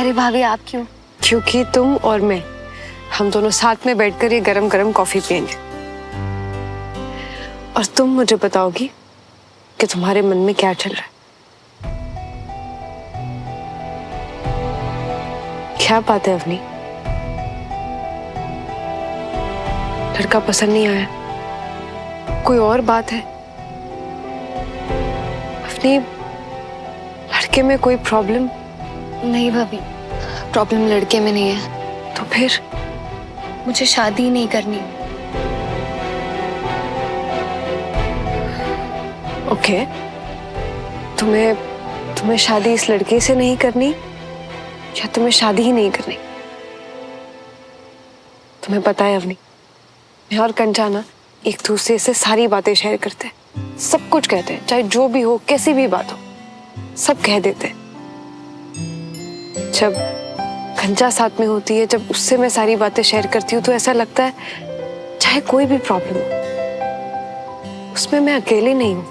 अरे भाभी आप क्यों? क्योंकि तुम और मैं, हम दोनों साथ में बैठकर ये गरम गरम कॉफी पियेंगे और तुम मुझे बताओगी कि तुम्हारे मन में क्या चल रहा है। क्या बात है अवनी? लड़का पसंद नहीं आया? कोई और बात है? अवनी, लड़के में कोई प्रॉब्लम? नहीं भाभी, प्रॉब्लम लड़के में नहीं है। तो फिर? मुझे शादी नहीं करनी। ओके, तुम्हें शादी इस लड़के से नहीं करनी या तुम्हें शादी ही नहीं करनी? तुम्हें पता है अवनी, मैं और कंचा ना एक दूसरे से सारी बातें शेयर करते हैं, सब कुछ कहते हैं, चाहे जो भी हो, कैसी भी बात हो, सब कह देते हैं। जब कंचा साथ में होती है, जब उससे मैं सारी बातें शेयर करती हूँ, तो ऐसा लगता है चाहे कोई भी प्रॉब्लम हो, उसमें मैं अकेली नहीं हूँ,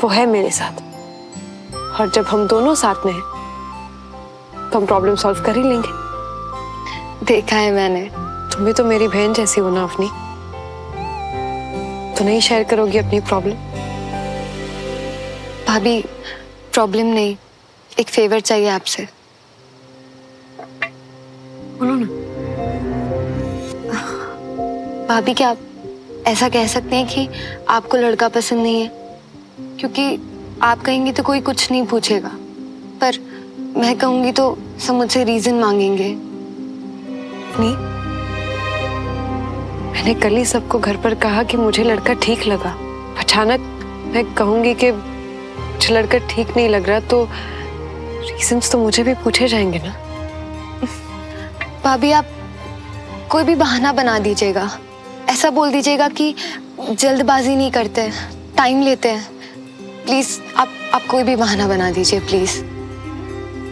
वो है मेरे साथ। और जब हम दोनों साथ में हैं, तो हम प्रॉब्लम सॉल्व कर ही लेंगे। देखा है मैंने। तुम भी तो मेरी बहन जैसी हो ना अपनी, तो नहीं शेयर करोगी अपनी प्रॉब्लम? भाभी प्रॉब्लम नहीं, एक फेवर चाहिए आपसे। बोलो ना। भाभी क्या आप ऐसा कह सकते हैं कि आपको लड़का पसंद नहीं है? क्योंकि आप कहेंगी तो कोई कुछ नहीं पूछेगा, पर मैं कहूंगी तो सब मुझसे रीजन मांगेंगे। नहीं, मैंने कल ही सबको घर पर कहा कि मुझे लड़का ठीक लगा। अचानक मैं कहूंगी कि मुझे लड़का ठीक नहीं लग रहा, तो रीजंस तो मुझे भी पूछे जाएंगे ना। भाभी आप कोई भी बहाना बना दीजिएगा, ऐसा बोल दीजिएगा कि जल्दबाजी नहीं करते, टाइम लेते हैं। प्लीज आप कोई भी बहाना बना दीजिए प्लीज।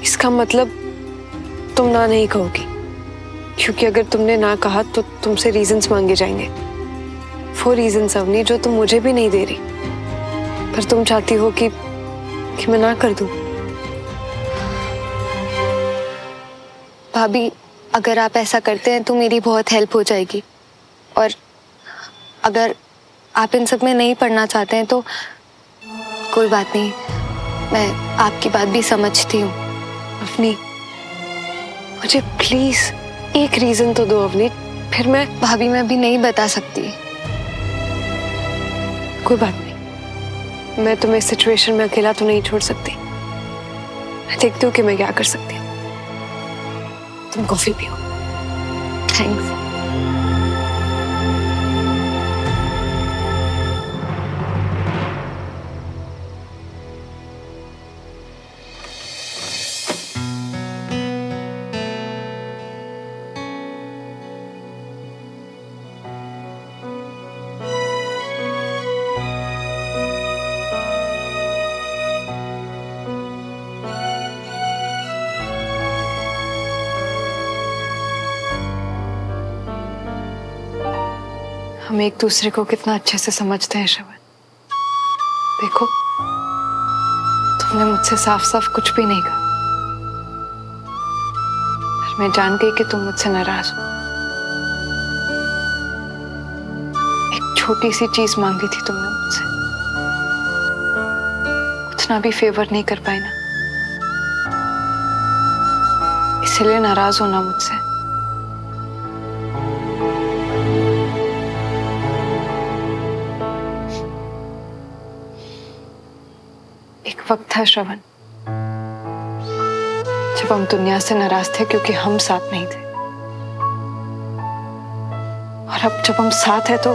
इसका मतलब तुम ना नहीं कहोगी, क्योंकि अगर तुमने ना कहा तो तुमसे रीजंस मांगे जाएंगे। वो रीजंस अवनी जो तुम मुझे भी नहीं दे रही, पर तुम चाहती हो कि मैं ना कर दूं। भाभी अगर आप ऐसा करते हैं तो मेरी बहुत हेल्प हो जाएगी, और अगर आप इन सब में नहीं पढ़ना चाहते हैं तो कोई बात नहीं, मैं आपकी बात भी समझती हूँ। अवनी, मुझे प्लीज एक रीजन तो दो अवनी, फिर मैं। भाभी मैं भी नहीं बता सकती। कोई बात नहीं, मैं तुम्हें इस सिचुएशन में अकेला तो नहीं छोड़ सकती। मैं देखती हूँ कि मैं क्या कर सकती हूँ। तुम कॉफी पियो। थैंक्स। हम एक दूसरे को कितना अच्छे से समझते हैं श्रवण। देखो, तुमने मुझसे साफ साफ कुछ भी नहीं कहा, पर मैं जान गई कि तुम मुझसे नाराज हो। एक छोटी सी चीज मांगी थी तुमने मुझसे, उतना भी फेवर नहीं कर पाई ना, इसलिए नाराज होना मुझसे। एक वक्त था श्रवण, जब हम दुनिया से नाराज थे क्योंकि हम साथ नहीं थे, और अब जब हम साथ हैं तो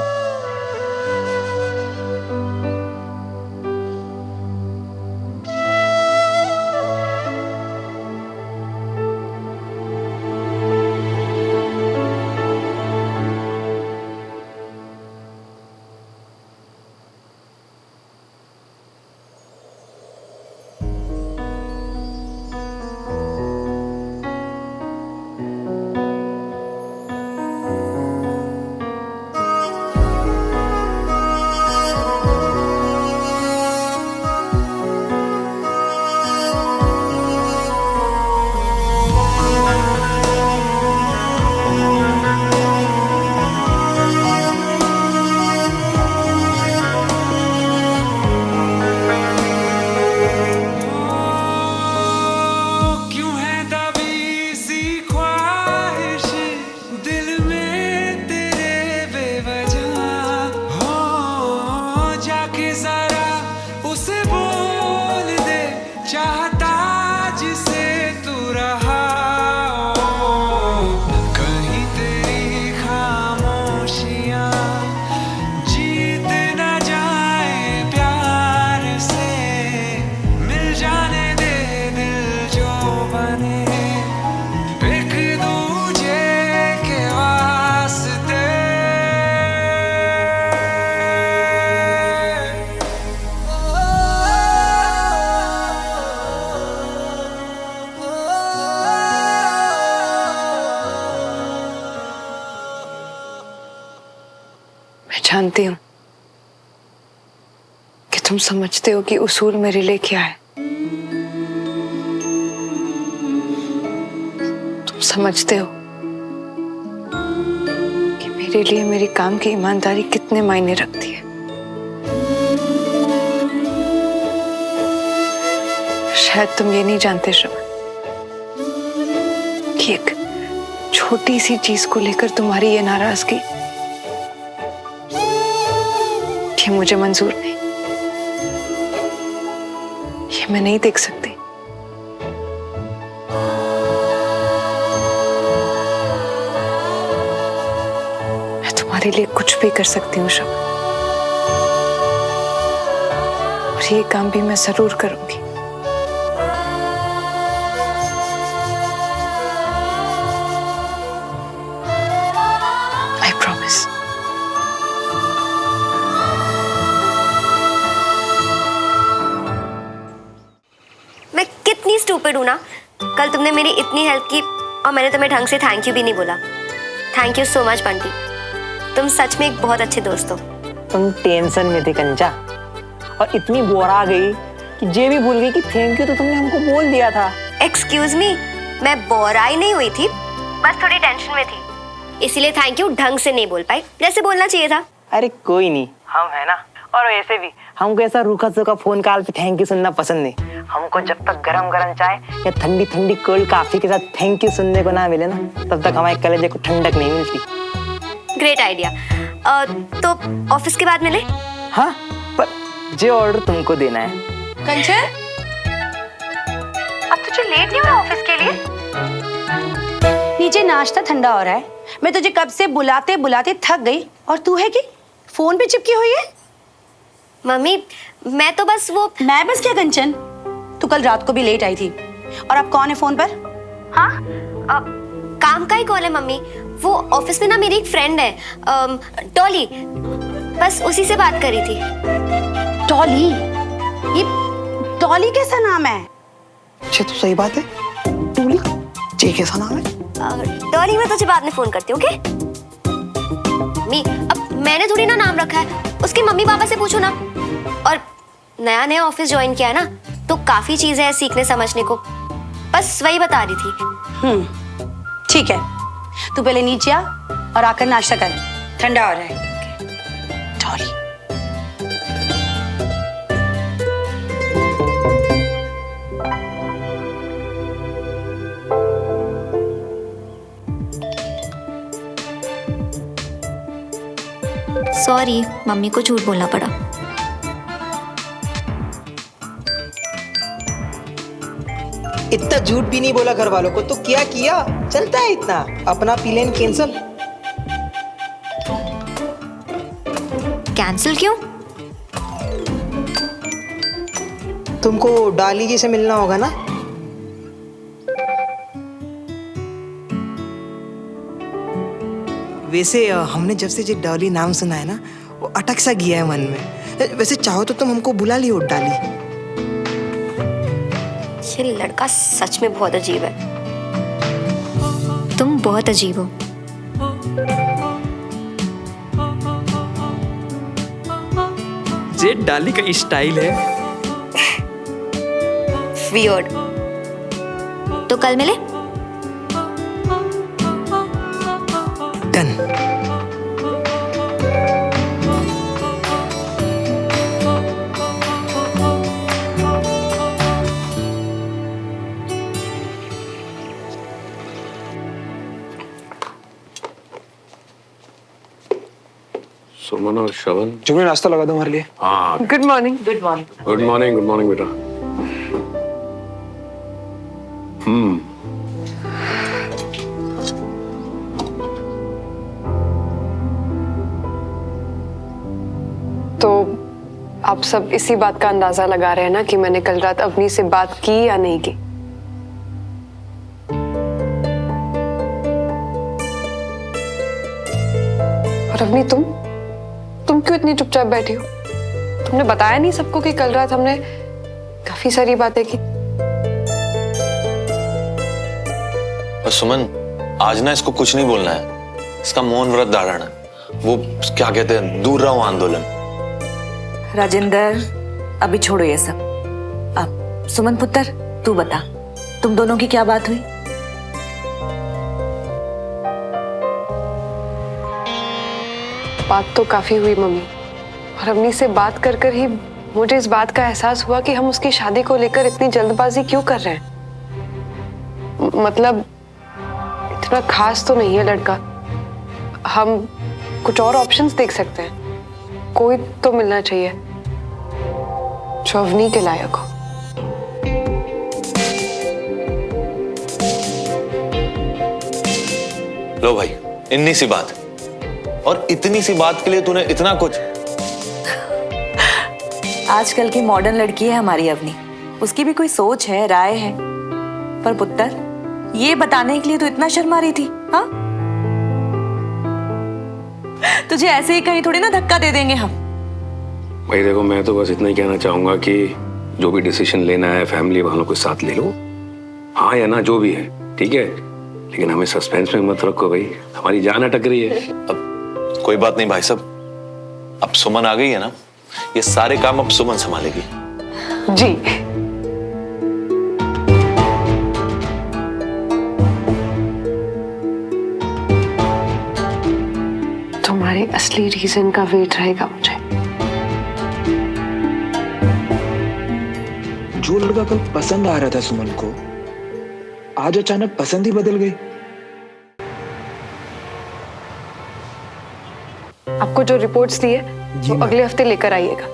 चाहता जिसे तू रहा हो, कहीं तेरी खामोशियां जीत न जाए प्यार से, मिल जाने दे दिल जो बने एक दूजे के वास्ते। मैं जानती हूँ कि तुम समझते हो कि उसूल मेरे लिए क्या है। तुम समझते हो कि मेरे लिए मेरे काम की ईमानदारी कितने मायने रखती है। शायद तुम ये नहीं जानते श्रवण कि एक छोटी सी चीज को लेकर तुम्हारी ये नाराजगी ये मुझे मंजूर नहीं, ये मैं नहीं देख सकती। मैं तुम्हारे लिए कुछ भी कर सकती हूँ श्रवण, और ये काम भी मैं जरूर करूंगी। I promise. मैं कितनी स्टूपिड हूँ ना। कल तुमने मेरी इतनी हेल्प की और मैंने तुम्हें ढंग से थैंक यू भी नहीं बोला। Thank you so much Bunty, तुम सच में एक बहुत अच्छे दोस्त हो। तुम टेंशन में थे कंचा, और इतनी बोर आ गई कि ये भी भूल गई कि थैंक यू तो तुमने हमको बोल दिया था। एक्सक्यूज मी, मैं बोराई नहीं हुई थी, बस थोड़ी टेंशन में थी, इसीलिए थैंक यू ढंग से नहीं बोल पाई जैसे बोलना चाहिए था। अरे कोई नहीं, हम है ना। और वैसे भी हमको ऐसा रूखा सूखा फोन कॉल पे थैंक यू सुनना पसंद नहीं। हमको जब तक गरम गरम चाय या ठंडी ठंडी कोल्ड कॉफी के साथ थैंक यू सुनने को ना मिले ना, तब तक हमारे कलेजे को ठंडक नहीं मिलती। Great idea. तो ऑफिस के बाद मिले? हाँ, पर जो ऑर्डर तुमको देना है। कंचन, अब तुझे लेट नहीं हो रहा ऑफिस के लिए? नीचे नाश्ता ठंडा हो रहा है। मैं तुझे कब से बुलाते बुलाते थक गई, और तू है कि फोन पे चिपकी हुई है। मम्मी, मैं तो बस वो। मैं बस क्या कंचन, तू कल रात को भी लेट आई थी, और अब कौन है फोन पर? हाँ, काम का ही कॉल है मम्मी। वो ऑफिस में ना मेरी एक फ्रेंड है, डॉली, बस उसी से बात करी थी। डॉली? ये डॉली कैसा नाम है? अच्छा तो सही बात है, डॉली ये कैसा नाम है? डॉली, मैं तुझे बाद में फोन करती हूँ, ओके? मम्मी, अब मैंने थोड़ी ना नाम रखा है, उसके मम्मी पापा से पूछो ना। और नया नया ऑफिस ज्वाइन किया है ना, तो काफी चीजें हैं सीखने समझने को, बस वही बता रही थी। ठीक है, तू पहले नीचे आ और आकर नाश्ता कर, ठंडा हो रहा है। डॉली, सॉरी, मम्मी को झूठ बोलना पड़ा। इतना झूठ भी नहीं बोला घर वालों को, तो क्या किया? चलता है इतना, अपना प्लान कैंसिल। कैंसिल क्यों? तुमको डाली जी से मिलना होगा ना। वैसे हमने जब से ये डॉली नाम सुना है ना, वो अटक सा गया है मन में। वैसे चाहो तो तुम हमको बुला लियो डाली। ये लड़का सच में बहुत अजीब है। तुम बहुत अजीब हो। ये डाली का स्टाइल है। वियर्ड। तो कल मिले? डन। सुमन और श्रवण, जुमने नाश्ता लगा दो हमारे लिए। हाँ गुड मॉर्निंग। गुड मॉर्निंग बेटा। तो आप सब इसी बात का अंदाजा लगा रहे हैं ना कि मैंने कल रात अवनी से बात की या नहीं की। और अवनी तुम क्यों इतनी चुपचाप बैठी हो? तुमने बताया नहीं सबको कि कल रात हमने काफी सारी बातें की? और सुमन, आज ना इसको कुछ नहीं बोलना है, इसका मौन व्रत धारण है। वो क्या कहते हैं, दूर रहो आंदोलन। राजेंद्र, अभी छोड़ो ये सब। अब सुमन पुत्र, तू बता, तुम दोनों की क्या बात हुई? बात तो काफी हुई मम्मी, और अवनी से बात कर कर ही मुझे इस बात का एहसास हुआ कि हम उसकी शादी को लेकर इतनी जल्दबाजी क्यों कर रहे हैं। मतलब इतना खास तो नहीं है लड़का, हम कुछ और ऑप्शंस देख सकते हैं। कोई तो मिलना चाहिए जो अवनी के लायक हो। लो भाई, इतनी सी बात, और इतनी सी बात के लिए तूने इतना कुछ। आजकल की मॉडर्न लड़की है हमारी अवनी, उसकी भी कोई सोच है, राय है। पर पुत्र, ये बताने के लिए तू इतना शर्मा रही थी? हाँ, तुझे ऐसे ही कहीं थोड़ी ना धक्का दे देंगे हम। भाई देखो, मैं तो बस इतना ही कहना चाहूंगा कि जो भी डिसीजन लेना है फैमिली वालों के साथ ले लो, हाँ या ना जो भी है, ठीक है, लेकिन हमें सस्पेंस में मत रखो भाई, हमारी जान अटक रही है। अब कोई बात नहीं भाई साहब, अब सुमन आ गई है ना, ये सारे काम अब सुमन संभालेगी। जी। तुम्हारे असली रीजन का वेट रहेगा मुझे। जो लड़का कल पसंद आ रहा था सुमन को, आज अचानक पसंद ही बदल गई। आपको जो रिपोर्ट्स दी है वो अगले हफ्ते लेकर आइएगा।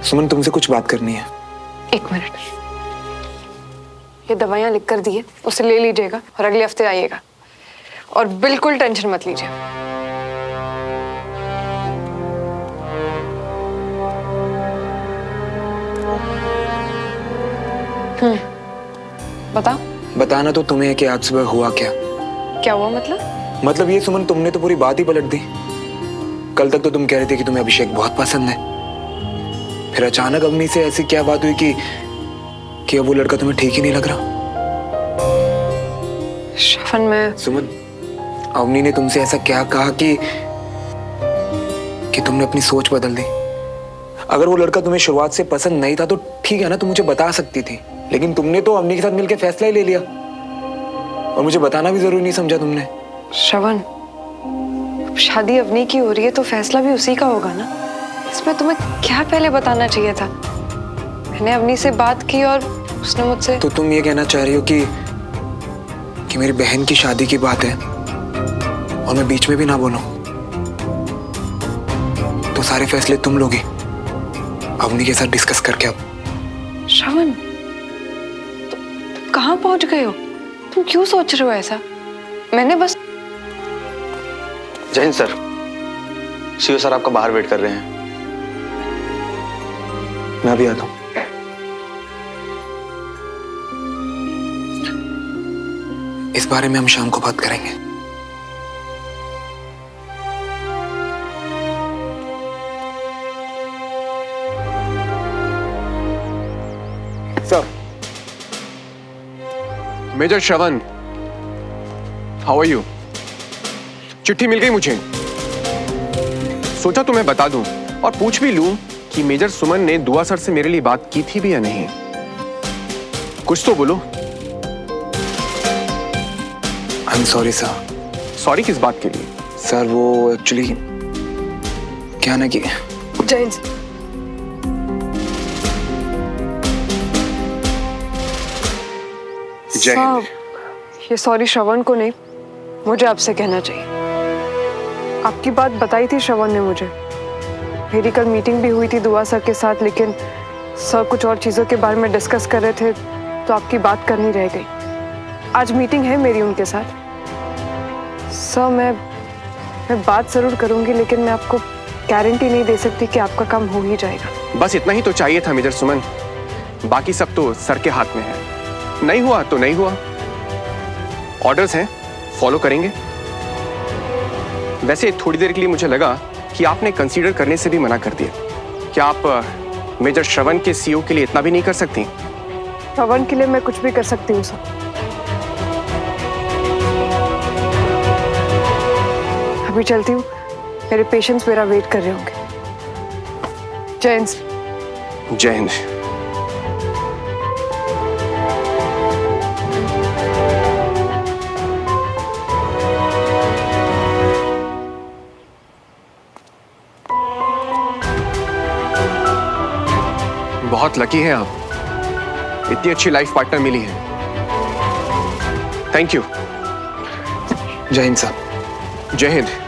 सुमन, तुमसे कुछ बात करनी है। एक मिनट, ये दवाइयां लिख कर दी है, उसे ले लीजिएगा और अगले हफ्ते आइएगा, और बिल्कुल टेंशन मत लीजिए। बताओ। बताना तो तुम्हें है कि आज सुबह हुआ क्या। क्या हुआ मतलब ये सुमन, तुमने तो पूरी बात ही पलट दी। कल तक तो तुम कह रहे थे कि तुम्हें अभिषेक बहुत पसंद है, फिर अचानक अवनी से ऐसी क्या बात हुई कि अब वो लड़का तुम्हें ठीक ही नहीं लग रहा। श्रवण, मैं सुमन, अवनी ने तुमसे ऐसा क्या कहा कि तुमने अपनी सोच बदल दी? अगर वो लड़का तुम्हें शुरुआत से पसंद नहीं था तो ठीक है ना, तुम मुझे बता सकती थी, लेकिन तुमने तो अवनी के साथ मिलकर फैसला ही ले लिया, और मुझे बताना भी जरूरी नहीं समझा तुमने। श्रवण, शादी अवनी की हो रही है तो फैसला भी उसी का होगा ना। इसमें तुम्हें क्या पहले बताना चाहिए था? मैंने अवनी से बात की और उसने मुझसे। तो तुम ये कहना चाह रही हो कि मेरी बहन की शादी की बात है और मैं बीच में भी ना बोलूं, तो सारे फैसले तुम लोगी अवनी के साथ डिस्कस करके। अब श्रवण, तुम कहाँ पहुंच गए हो? तुम क्यों सोच रहे हो ऐसा? मैंने बस। जय हिंद सर, सीओ सर आपका बाहर वेट कर रहे हैं। मैं भी आता हूं। इस बारे में हम शाम को बात करेंगे। Sir, major Shravan, how are you? चिट्ठी मिल गई मुझे, सोचा तुम्हें बता दूं और पूछ भी लूं कि मेजर सुमन ने दुआ सर से मेरे लिए बात की थी भी या नहीं। कुछ तो बोलो। I am sorry sir. Sorry किस बात के लिए? सर वो एक्चुअली क्या ना कि जय हिंद। ये सॉरी श्रवण को नहीं, मुझे आपसे कहना चाहिए। आपकी बात बताई थी श्रवण ने मुझे। मेरी कल मीटिंग भी हुई थी दुआ सर के साथ, लेकिन सर कुछ और चीज़ों के बारे में डिस्कस कर रहे थे तो आपकी बात करनी रह गई। आज मीटिंग है मेरी उनके साथ। सर मैं बात ज़रूर करूंगी, लेकिन मैं आपको गारंटी नहीं दे सकती कि आपका काम हो ही जाएगा। बस इतना ही तो चाहिए था मेजर सुमन, बाकी सब तो सर के हाथ में है। नहीं हुआ तो नहीं हुआ, ऑर्डर्स हैं, फॉलो करेंगे। वैसे थोड़ी देर के लिए मुझे लगा कि आपने कंसीडर करने से भी मना कर दिया। क्या आप मेजर श्रवण के सीईओ के लिए इतना भी नहीं कर सकती? श्रवण के लिए मैं कुछ भी कर सकती हूँ सर। अभी चलती हूँ, मेरे पेशेंट्स मेरा वेट कर रहे होंगे। जय हिंद। जय हिंद। बहुत लकी हैं आप, इतनी अच्छी लाइफ पार्टनर मिली है। Thank you. जय हिंद साहब। जय हिंद।